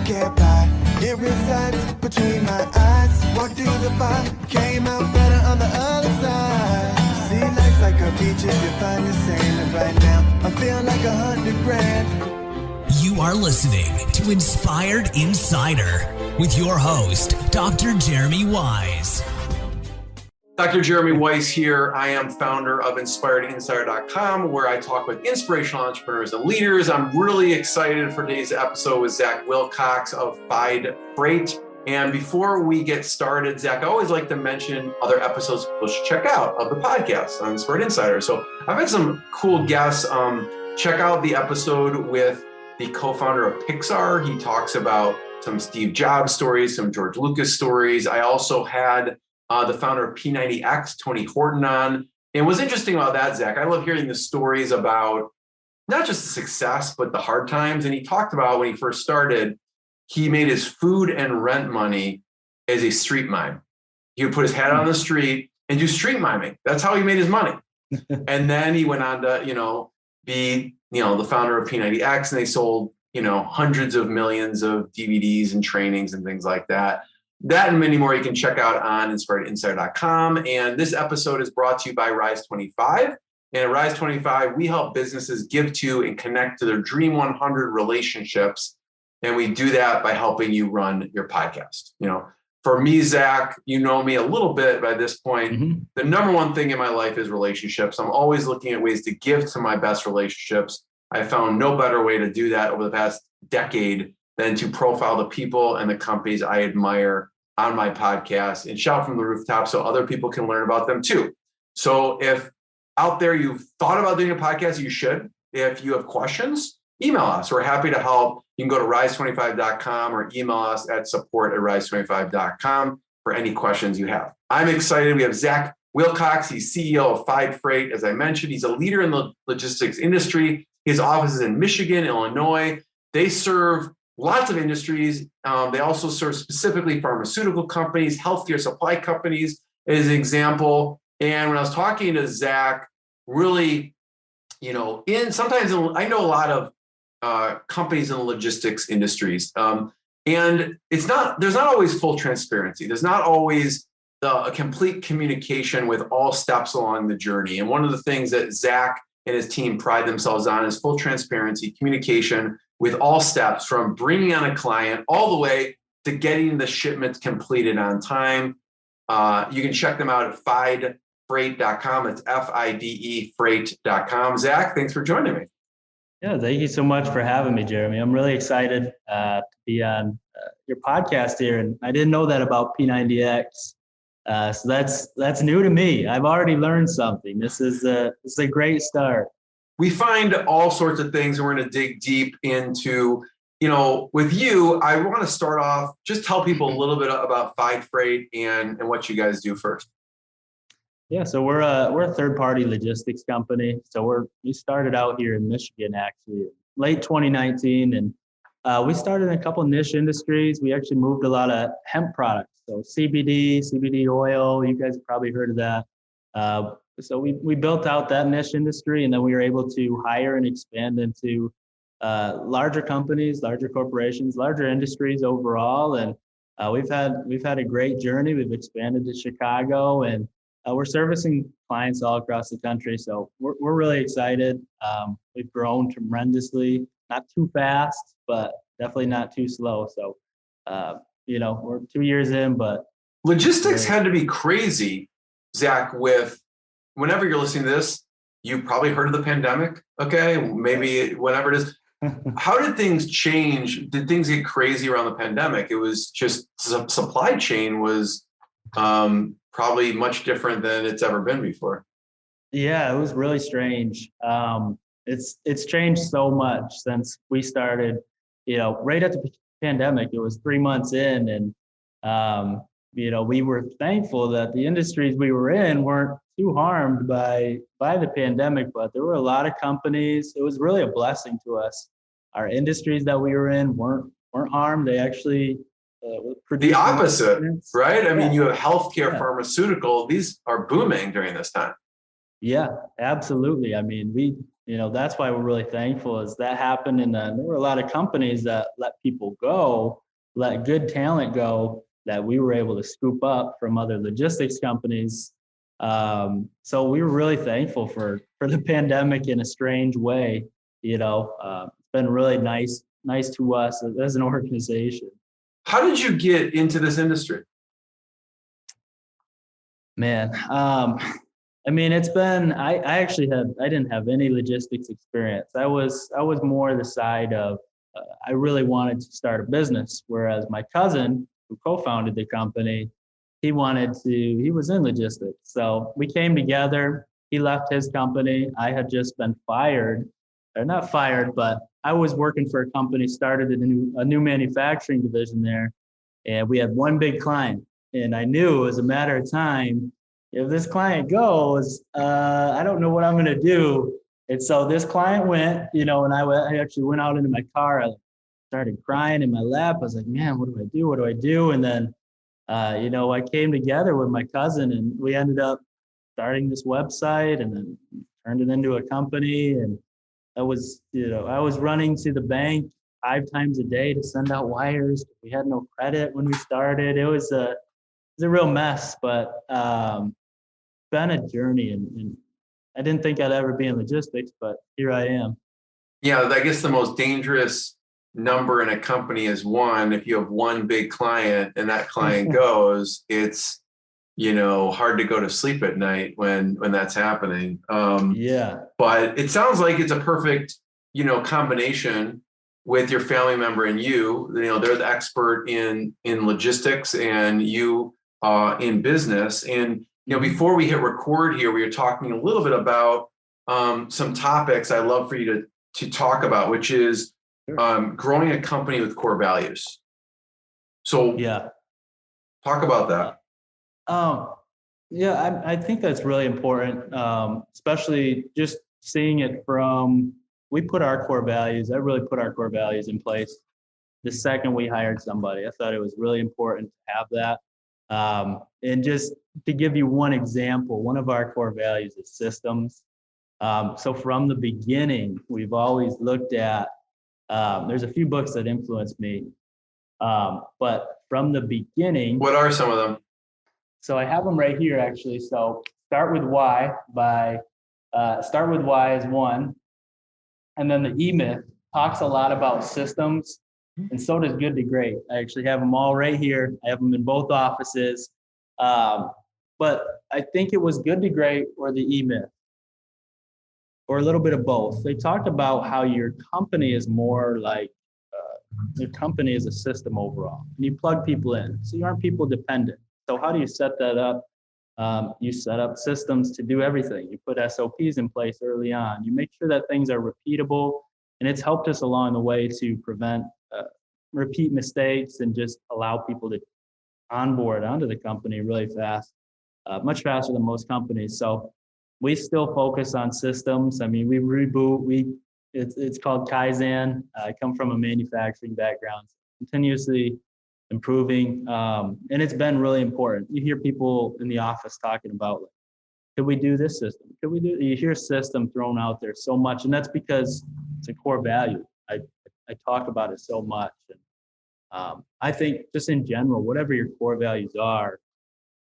get by. It resides between my eyes. Walked through the fire, came out better on the other side. See, life's like a beach if you find the sand. And right now, I feel like 100 grand. You are listening to Inspired Insider with your host, Dr. Jeremy Wise. Dr. Jeremy Weiss here. I am founder of InspiredInsider.com, where I talk with inspirational entrepreneurs and leaders. I'm really excited for today's episode with Zach Wilcox of Fide Freight. And before we get started, Zach, I always like to mention other episodes people should check out of the podcast on Inspired Insider. So I've had some cool guests. Check out the episode with the co-founder of Pixar. He talks about some Steve Jobs stories, some George Lucas stories. I also had the founder of P90X, Tony Horton, on. And what's interesting about that, Zach, I love hearing the stories about not just the success, but the hard times. And he talked about when he first started, he made his food and rent money as a street mime. He would put his hat on the street and do street miming. That's how he made his money. And then he went on to, be, the founder of P90X, and they sold, hundreds of millions of DVDs and trainings and things like that. That and many more you can check out on InspiredInsider.com. And this episode is brought to you by Rise 25. And at Rise 25, we help businesses give to and connect to their Dream 100 relationships. And we do that by helping you run your podcast. For me, Zach, you know me a little bit by this point. Mm-hmm. The number one thing in my life is relationships. I'm always looking at ways to give to my best relationships. I found no better way to do that over the past decade than to profile the people and the companies I admire on my podcast and shout from the rooftop so other people can learn about them too. So if out there you've thought about doing a podcast, you should. If you have questions, email us. We're happy to help. You can go to rise25.com or email us at support@rise25.com for any questions you have. I'm excited. We have Zach Wilcox. He's CEO of Fide Freight. As I mentioned, he's a leader in the logistics industry. His office is in Michigan, Illinois. They serve lots of industries. They also serve specifically pharmaceutical companies, healthcare supply companies, as an example. And when I was talking to Zach, really, I know a lot of companies in the logistics industries, and there's not always full transparency. There's not always a complete communication with all steps along the journey. And one of the things that Zach and his team pride themselves on is full transparency, communication with all steps from bringing on a client all the way to getting the shipments completed on time. You can check them out at fidefreight.com. It's FIDE freight.com. Zach, thanks for joining me. Yeah, thank you so much for having me, Jeremy. I'm really excited to be on your podcast here. And I didn't know that about P90X. So that's new to me. I've already learned something. This is a great start. We find all sorts of things, and we're going to dig deep into, with you. I want to start off, just tell people a little bit about Fide Freight and what you guys do first. Yeah, so we're a third-party logistics company. So we started out here in Michigan, actually, late 2019, and we started in a couple of niche industries. We actually moved a lot of hemp products, so CBD oil. You guys have probably heard of that. So we built out that niche industry, and then we were able to hire and expand into larger companies, larger corporations, larger industries overall. And we've had a great journey. We've expanded to Chicago, and we're servicing clients all across the country. So we're really excited. We've grown tremendously, not too fast, but definitely not too slow. So we're 2 years in, but logistics had to be crazy, Zach, with whenever you're listening to this, you've probably heard of the pandemic. Okay. Maybe whenever it is. How did things change? Did things get crazy around the pandemic? It was just supply chain was probably much different than it's ever been before. Yeah, it was really strange. It's changed so much since we started, right at the pandemic. It was 3 months in, and we were thankful that the industries we were in weren't too harmed by the pandemic, but there were a lot of companies. It was really a blessing to us. Our industries that we were in weren't harmed. They actually the opposite, right? I mean, you have healthcare, pharmaceutical. These are booming during this time. Yeah, absolutely. I mean, that's why we're really thankful is that happened. And there were a lot of companies that let people go, let good talent go that we were able to scoop up from other logistics companies. So we were really thankful for the pandemic in a strange way. It's been really nice to us as an organization. How did you get into this industry? Man, it's been, I didn't have any logistics experience. I was more the side of, I really wanted to start a business, whereas my cousin who co-founded the company, he was in logistics. So we came together, he left his company. I had just been fired, or not fired, but I was working for a company, started a new manufacturing division there. And we had one big client. And I knew it was a matter of time. If this client goes, I don't know what I'm going to do. And so this client went, and I actually went out into my car. I started crying in my lap. I was like, man, what do I do? What do I do? And then, I came together with my cousin and we ended up starting this website and then turned it into a company. And I was running to the bank 5 times a day to send out wires. We had no credit when we started. It was a real mess, but been a journey, and I didn't think I'd ever be in logistics, but here I am. Yeah, I guess the most dangerous number in a company is 1. If you have one big client and that client goes, it's hard to go to sleep at night when that's happening. Yeah. But it sounds like it's a perfect combination with your family member and you. They're the expert in logistics and you in business. And before we hit record here, we were talking a little bit about some topics I'd love for you to talk about, which is growing a company with core values. So yeah, talk about that. I think that's really important, especially just seeing it from, we put our core values, I really put our core values in place the second we hired somebody. I thought it was really important to have that. And just to give you one example, one of our core values is systems. So from the beginning, we've always looked at, there's a few books that influenced me, but from the beginning. What are some of them? So I have them right here, actually. So Start With Why is one. And then the E-Myth talks a lot about systems, and so does Good to Great. I actually have them all right here. I have them in both offices. But I think it was Good to Great or the E-Myth, or a little bit of both. They talked about how your company is more like, your company is a system overall. And you plug people in, so you aren't people dependent. So how do you set that up? You set up systems to do everything. You put SOPs in place early on. You make sure that things are repeatable, and it's helped us along the way to prevent repeat mistakes and just allow people to onboard onto the company really fast, much faster than most companies. So we still focus on systems. I mean, we reboot. It's called Kaizen. I come from a manufacturing background, continuously improving, and it's been really important. You hear people in the office talking about, like, could we do this system? You hear system thrown out there so much, and that's because it's a core value. I talk about it so much. And I think just in general, whatever your core values are,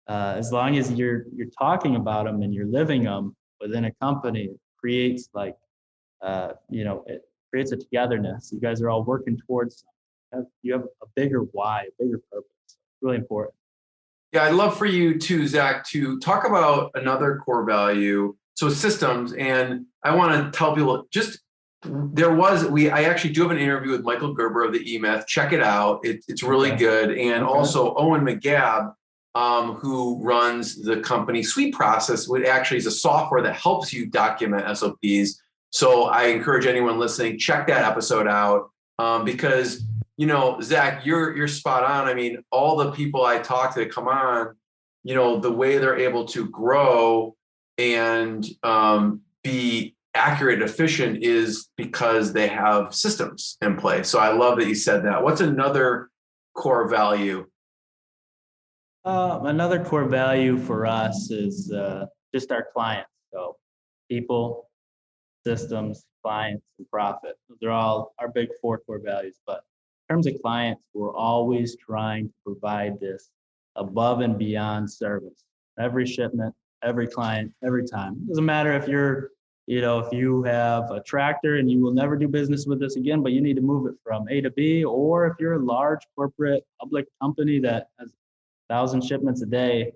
as long as you're talking about them and you're living them within a company, it creates it creates a togetherness. You guys are all working towards something. You have a bigger why, a bigger purpose. It's really important. Yeah, I'd love for you too, Zach, to talk about another core value. So systems, and I want to tell people I actually do have an interview with Michael Gerber of the E-Myth. Check it out. It's really good. And also Owen McGabb, who runs the company Sweet Process, which actually is a software that helps you document SOPs. So I encourage anyone listening, check that episode out, because Zach, you're spot on. I mean, all the people I talk to that come on, the way they're able to grow and be accurate and efficient is because they have systems in place. So I love that you said that. What's another core value? Another core value for us is just our clients. So people, systems, clients, and profit. Those are all our big 4 core values. But in terms of clients, we're always trying to provide this above and beyond service. Every shipment, every client, every time. It doesn't matter if you're, if you have a tractor and you will never do business with us again, but you need to move it from A to B, or if you're a large corporate public company that has 1,000 shipments a day,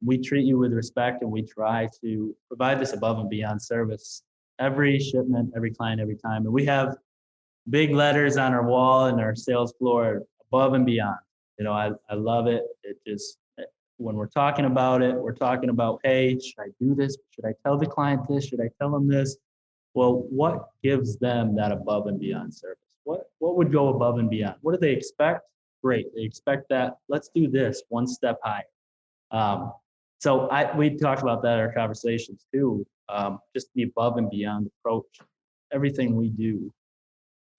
we treat you with respect, and we try to provide this above and beyond service every shipment, every client, every time. And we have big letters on our wall and our sales floor, above and beyond. I love it. It just, when we're talking about it, we're talking about, hey, should I do this? Should I tell the client this? Should I tell them this? Well, what gives them that above and beyond service? What would go above and beyond? What do they expect? Great. They expect that. Let's do this one step higher. So we talked about that in our conversations too. Just the above and beyond approach, everything we do.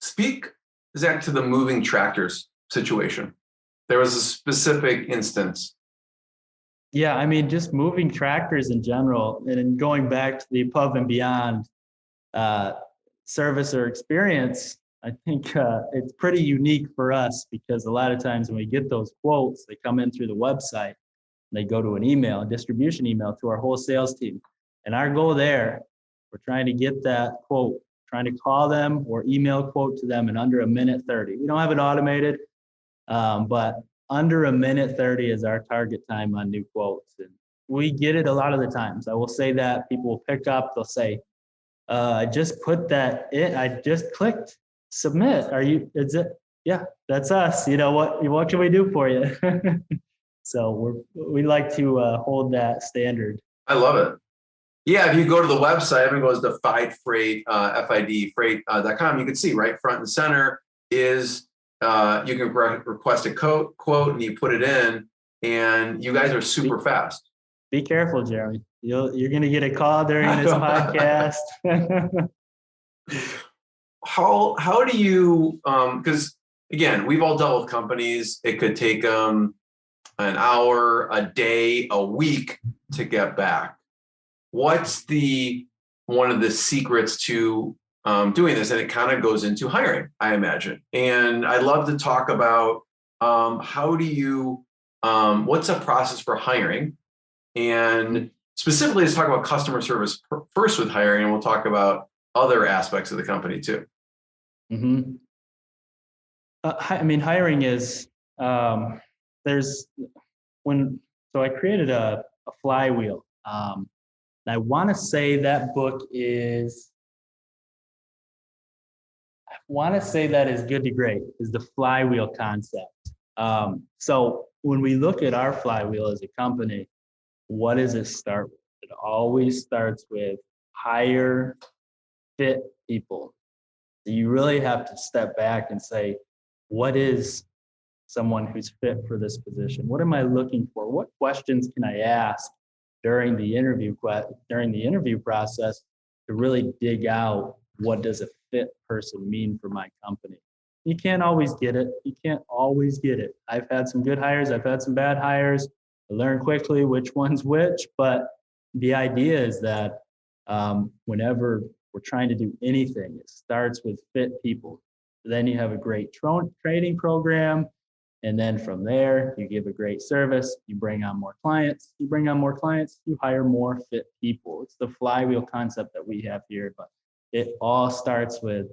Speak, Zach, to the moving tractors situation. There was a specific instance. Yeah, I mean, just moving tractors in general, and then going back to the above and beyond service or experience, I think it's pretty unique for us, because a lot of times when we get those quotes, they come in through the website, and they go to an email, a distribution email to our whole sales team. And our goal there, we're trying to get that quote, trying to call them or email quote to them in under 1:30. We don't have it automated, but under 1:30 is our target time on new quotes. And we get it a lot of the times. I will say that people will pick up, they'll say, I just put that in, I just clicked submit. Is it? Yeah, that's us. What can we do for you? So we like to hold that standard. I love it. Yeah, if you go to the website, everyone goes to Fide Freight, Fide Freight.com, you can see right front and center is you can request a quote and you put it in, and you guys are super fast. Be careful, Jeremy. You're going to get a call during this podcast. How do you, because again, we've all dealt with companies. It could take them an hour, a day, a week to get back. What's one of the secrets to doing this? And it kind of goes into hiring, I imagine. And I'd love to talk about how do you, what's a process for hiring? And specifically, let's talk about customer service first with hiring, and we'll talk about other aspects of the company too. Mm-hmm. Hiring is, so I created a flywheel. And I want to say that is good to great, is the flywheel concept. So when we look at our flywheel as a company, what does it start with? It always starts with hire fit people. So you really have to step back and say, what is someone who's fit for this position? What am I looking for? What questions can I ask during the interview process to really dig out what does a fit person mean for my company? You can't always get it. I've had some good hires. I've had some bad hires. I learn quickly which one's which, but the idea is that whenever we're trying to do anything, it starts with fit people. Then you have a great training program. And then from there, you give a great service, you bring on more clients, you hire more fit people. It's the flywheel concept that we have here, but it all starts with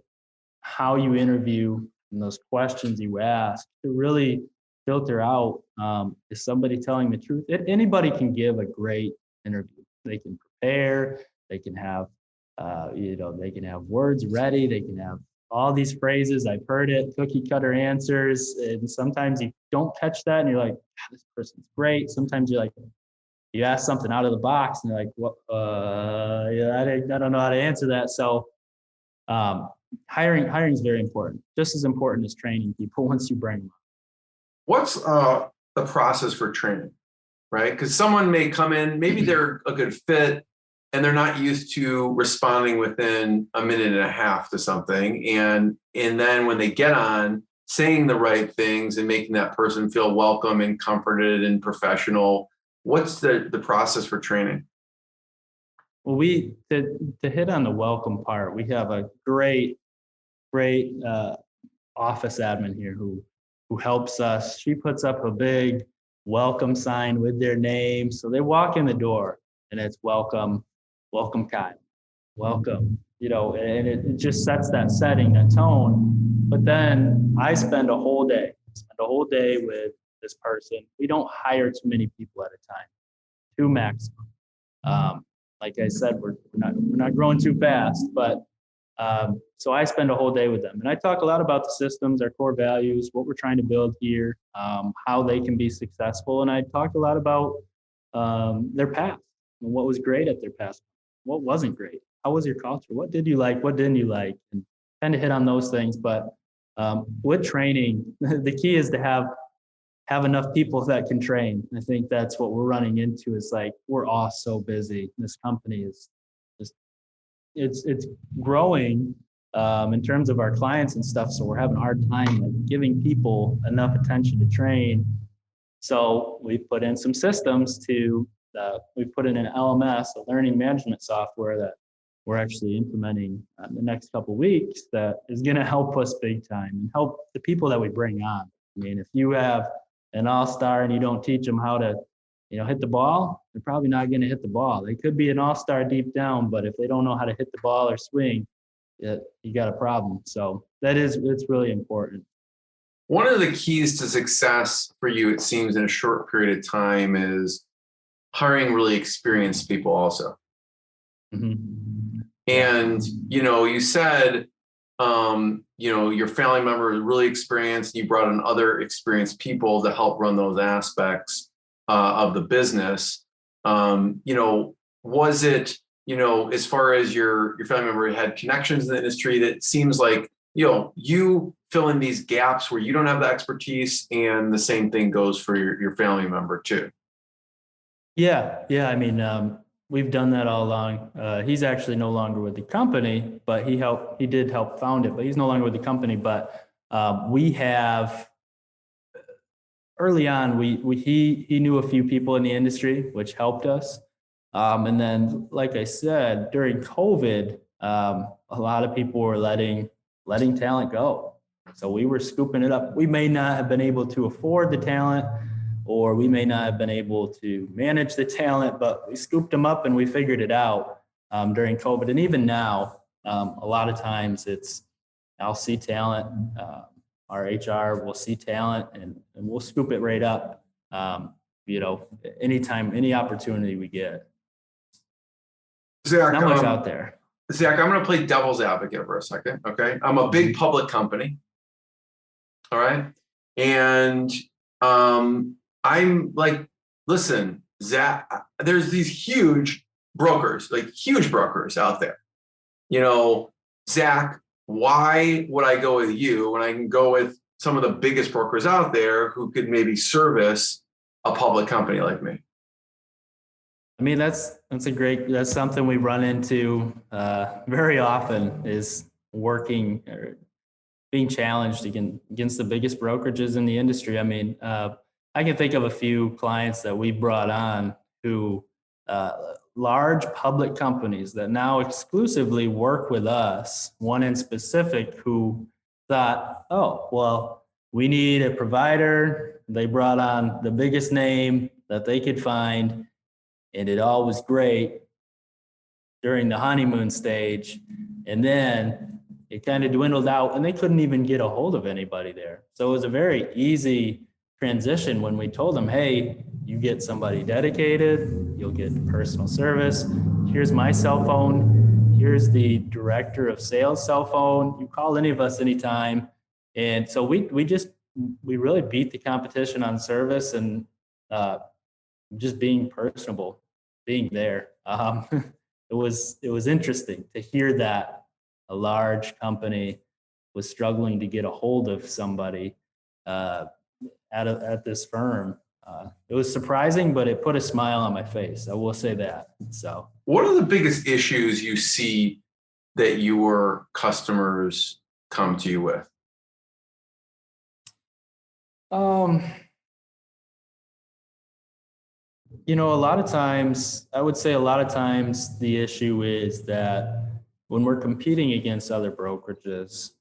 how you interview and those questions you ask to really filter out, is somebody telling the truth? Anybody can give a great interview. They can prepare, they can have, they can have words ready, they can have all these phrases. I've heard it, cookie cutter answers. And sometimes you don't catch that and you're like, this person's great. Sometimes you're like, you ask something out of the box and you're like, what? I don't know how to answer that. So hiring is very important, just as important as training people once you bring them. What's the process for training, right? Because someone may come in, maybe they're a good fit, and they're not used to responding within a minute and a half to something. And then when they get on, saying the right things and making that person feel welcome and comforted and professional, what's the process for training? Well, to hit on the welcome part, we have a great office admin here who helps us. She puts up a big welcome sign with their name. So they walk in the door and it's welcome Kyle, welcome, and it just sets that setting, that tone. But then I spend a whole day with this person. We don't hire too many people at a time, two maximum. Like I said, we're not growing too fast, but so I spend a whole day with them, and I talk a lot about the systems, our core values, what we're trying to build here, how they can be successful, and I talk a lot about their past and what was great at their past, what wasn't great, how was your culture, what did you like, what didn't you like, and kind of hit on those things. But with training, the key is to have enough people that can train. I think that's what we're running into. Is like we're all so busy. This company is just it's growing in terms of our clients and stuff. So we're having a hard time like giving people enough attention to train. So we put in some systems we put in an LMS, a learning management software that we're actually implementing in the next couple of weeks that is going to help us big time and help the people that we bring on. I mean, if you have an all-star and you don't teach them how to, hit the ball, they're probably not going to hit the ball. They could be an all-star deep down, but if they don't know how to hit the ball or swing, you got a problem. So it's really important. One of the keys to success for you, it seems, in a short period of time is hiring really experienced people also. Mm-hmm. And, you said, your family member is really experienced. You brought in other experienced people to help run those aspects of the business. Was it, as far as your family member had connections in the industry, that seems like, you fill in these gaps where you don't have the expertise, and the same thing goes for your family member too. Yeah. I mean, we've done that all along. He's actually no longer with the company, but he did help found it, but he's no longer with the company. But we have early on, he knew a few people in the industry, which helped us. And then, like I said, during COVID, a lot of people were letting talent go. So we were scooping it up. We may not have been able to afford the talent, or we may not have been able to manage the talent, but we scooped them up and we figured it out during COVID. And even now, a lot of times I'll see talent, our HR will see talent and we'll scoop it right up, anytime, any opportunity we get. Zach, not much out there. Zach, I'm going to play devil's advocate for a second. Okay. I'm a big public company. All right. And I'm like, listen, Zach, there's these huge brokers out there. Zach, why would I go with you when I can go with some of the biggest brokers out there who could maybe service a public company like me? I mean, that's something we run into very often, is working or being challenged against the biggest brokerages in the industry. I mean, I can think of a few clients that we brought on who large public companies that now exclusively work with us, one in specific who thought, oh, well, we need a provider. They brought on the biggest name that they could find, and it all was great during the honeymoon stage. And then it kind of dwindled out and they couldn't even get a hold of anybody there. So it was a very easy transition when we told them, hey, you get somebody dedicated, you'll get personal service. Here's my cell phone. Here's the director of sales cell phone. You call any of us anytime. And so we really beat the competition on service and just being personable, being there. It was interesting to hear that a large company was struggling to get a hold of somebody at this firm. It was surprising, but it put a smile on my face. I will say that. So, what are the biggest issues you see that your customers come to you with? A lot of times, I would say a lot of times the issue is that when we're competing against other brokerages,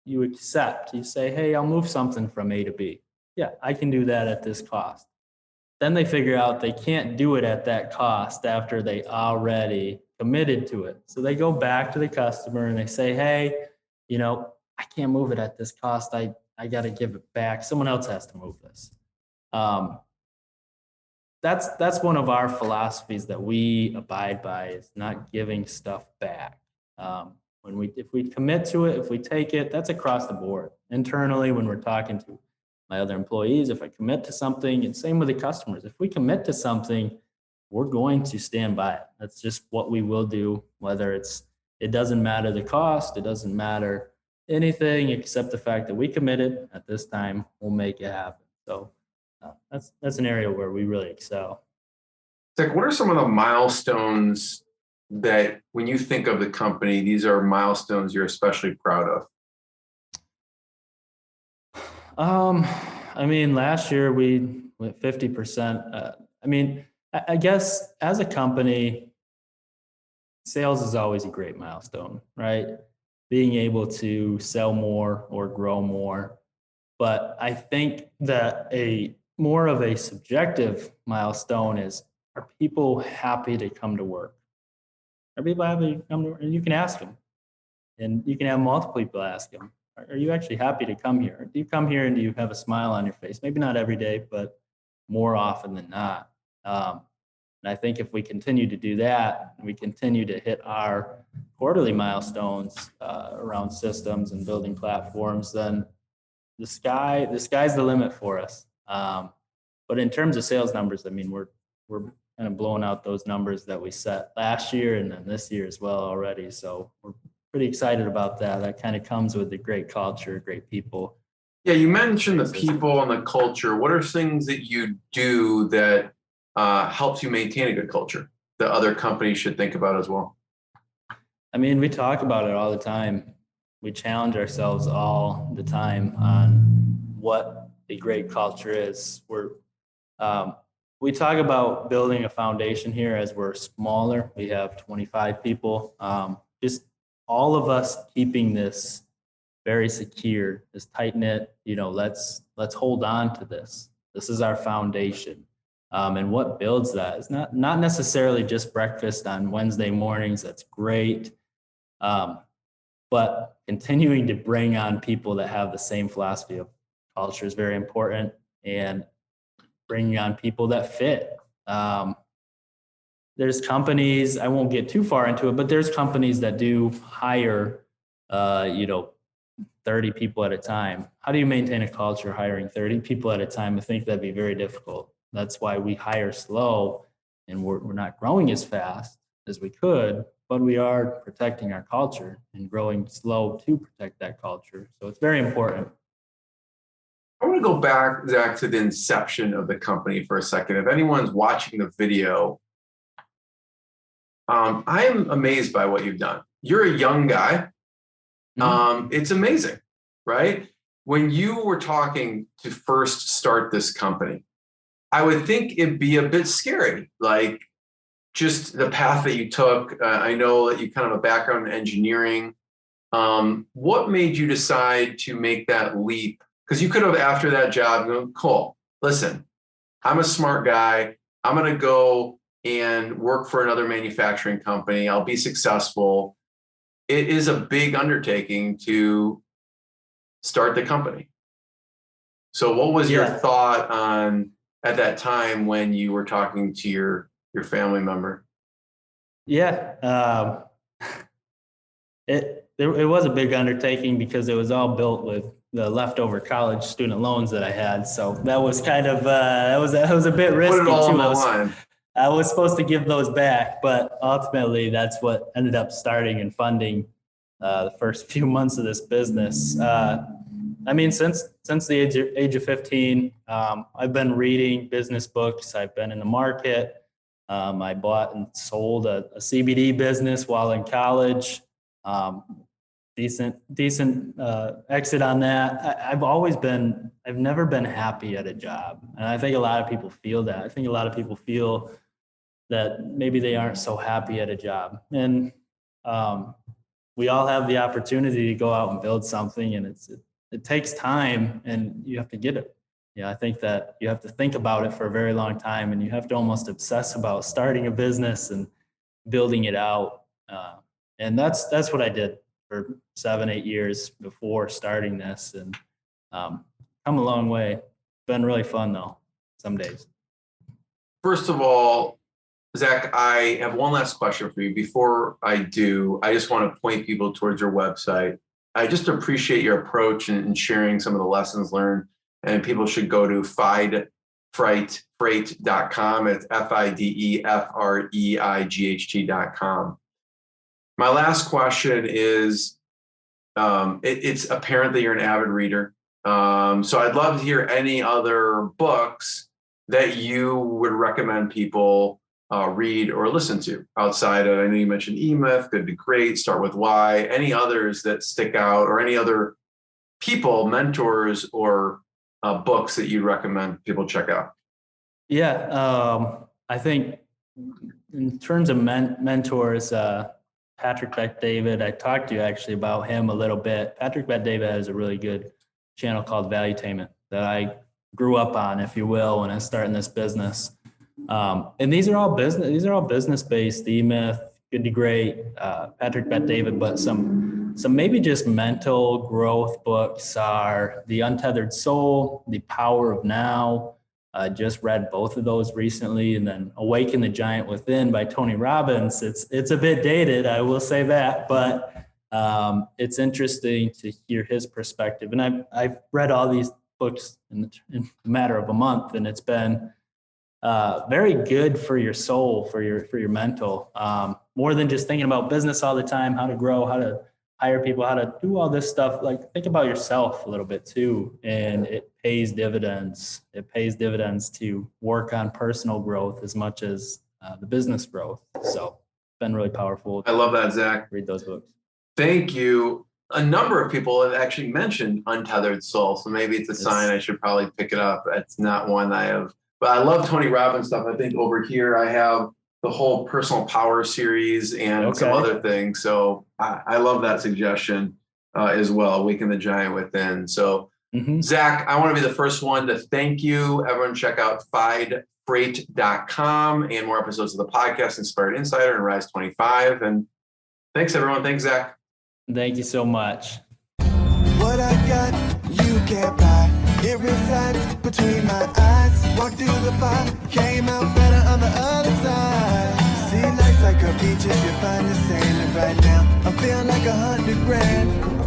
you say, hey, I'll move something from A to B. Yeah, I can do that at this cost. Then they figure out they can't do it at that cost after they already committed to it. So they go back to the customer and they say, hey, I can't move it at this cost. I got to give it back. Someone else has to move this. That's one of our philosophies that we abide by, is not giving stuff back. If we commit to it, if we take it, that's across the board. Internally, when we're talking to my other employees, if I commit to something, and same with the customers, if we commit to something, we're going to stand by it. That's just what we will do, whether it doesn't matter the cost, it doesn't matter anything except the fact that we committed at this time, we'll make it happen. So that's an area where we really excel. Zach, what are some of the milestones that, when you think of the company, these are milestones you're especially proud of? Last year we went 50%. I guess as a company, sales is always a great milestone, right? Being able to sell more or grow more. But I think that more of a subjective milestone is, are people happy to come to work? Are people happy to come to work? And you can ask them. And you can have multiple people ask them, are you actually happy to come here? Do you come here and do you have a smile on your face? Maybe not every day, but more often than not. And I think if we continue to do that, and we continue to hit our quarterly milestones around systems and building platforms, then the sky's the limit for us. But in terms of sales numbers, we're kind of blowing out those numbers that we set last year and then this year as well already. So we're pretty excited about that. That kind of comes with a great culture, great people. Yeah, you mentioned the people and the culture. What are things that you do that helps you maintain a good culture that other companies should think about as well? We talk about it all the time. We challenge ourselves all the time on what a great culture is. We talk about building a foundation here as we're smaller. We have 25 people. Just all of us keeping this very secure, this tight knit. Let's hold on to this. This is our foundation. And what builds that is not necessarily just breakfast on Wednesday mornings. That's great. But continuing to bring on people that have the same philosophy of culture is very important, and bringing on people that fit. There's companies, I won't get too far into it, but there's companies that do hire, 30 people at a time. How do you maintain a culture hiring 30 people at a time? I think that'd be very difficult. That's why we hire slow, and we're not growing as fast as we could, but we are protecting our culture and growing slow to protect that culture. So it's very important. I want to go back, Zach, to the inception of the company for a second. If anyone's watching the video, I am amazed by what you've done. You're a young guy. It's amazing, right? When you were talking to first start this company, I would think it'd be a bit scary, like just the path that you took. I know that you kind of a background in engineering. What made you decide to make that leap? Because you could have, after that job, gone, cool, listen, I'm a smart guy. I'm going to go and work for another manufacturing company. I'll be successful. It is a big undertaking to start the company. So what was your thought on at that time when you were talking to your family member? Yeah. It was a big undertaking because it was all built with the leftover college student loans that I had. So that was kind of, that was a bit risky too. I was supposed to give those back, but ultimately that's what ended up starting and funding the first few months of this business. Since the age of 15, I've been reading business books. I've been in the market. I bought and sold a CBD business while in college. decent exit on that. I've never been happy at a job. And I think a lot of people feel that. I think a lot of people feel that maybe they aren't so happy at a job. And we all have the opportunity to go out and build something, and it takes time, and you have to get it. I think that you have to think about it for a very long time, and you have to almost obsess about starting a business and building it out. And that's what I did for 7-8 years before starting this, and come a long way. It's been really fun though, some days. First of all, Zach, I have one last question for you. Before I do, I just want to point people towards your website. I just appreciate your approach in sharing some of the lessons learned, and people should go to freight.com. It's FIDEFREIGHT.com. My last question is, it's apparent that you're an avid reader. So I'd love to hear any other books that you would recommend people read or listen to outside of, I know you mentioned E-Myth, Good to Great, Start With Why, any others that stick out, or any other people, mentors, or books that you recommend people check out? Yeah, I think in terms of mentors, Patrick Bet-David, I talked to you actually about him a little bit. Patrick Bet-David has a really good channel called Valuetainment that I grew up on, if you will, when I was starting this business. And these are all business-based, E-Myth, Good to Great, Patrick Bet-David, but some maybe just mental growth books are The Untethered Soul, The Power of Now. I just read both of those recently, and then Awaken the Giant Within by Tony Robbins. It's a bit dated, I will say that, but it's interesting to hear his perspective. And I've read all these books in a matter of a month, and it's been very good for your soul, for your mental, more than just thinking about business all the time, how to grow, how to hire people, how to do all this stuff. Like, think about yourself a little bit too, and it pays dividends. It pays dividends to work on personal growth as much as the business growth. So it's been really powerful. I love that, Zach. Read those books. Thank you. A number of people have actually mentioned Untethered Soul, so maybe it's a sign I should probably pick it up. It's not one I have, but I love Tony Robbins stuff. I think over here I have the whole Personal Power series and some other things. So I love that suggestion as well, Awaken the Giant Within. So Zach, I want to be the first one to thank you. Everyone check out fidefreight.com and more episodes of the podcast, Inspired Insider and Rise 25. And thanks, everyone. Thanks, Zach. Thank you so much. What I got, you can't buy. It resides between my eyes. Walked through the fire, came out better on the other side. See, life's like a beach if you find the sailing right now. I'm feeling like $100 grand.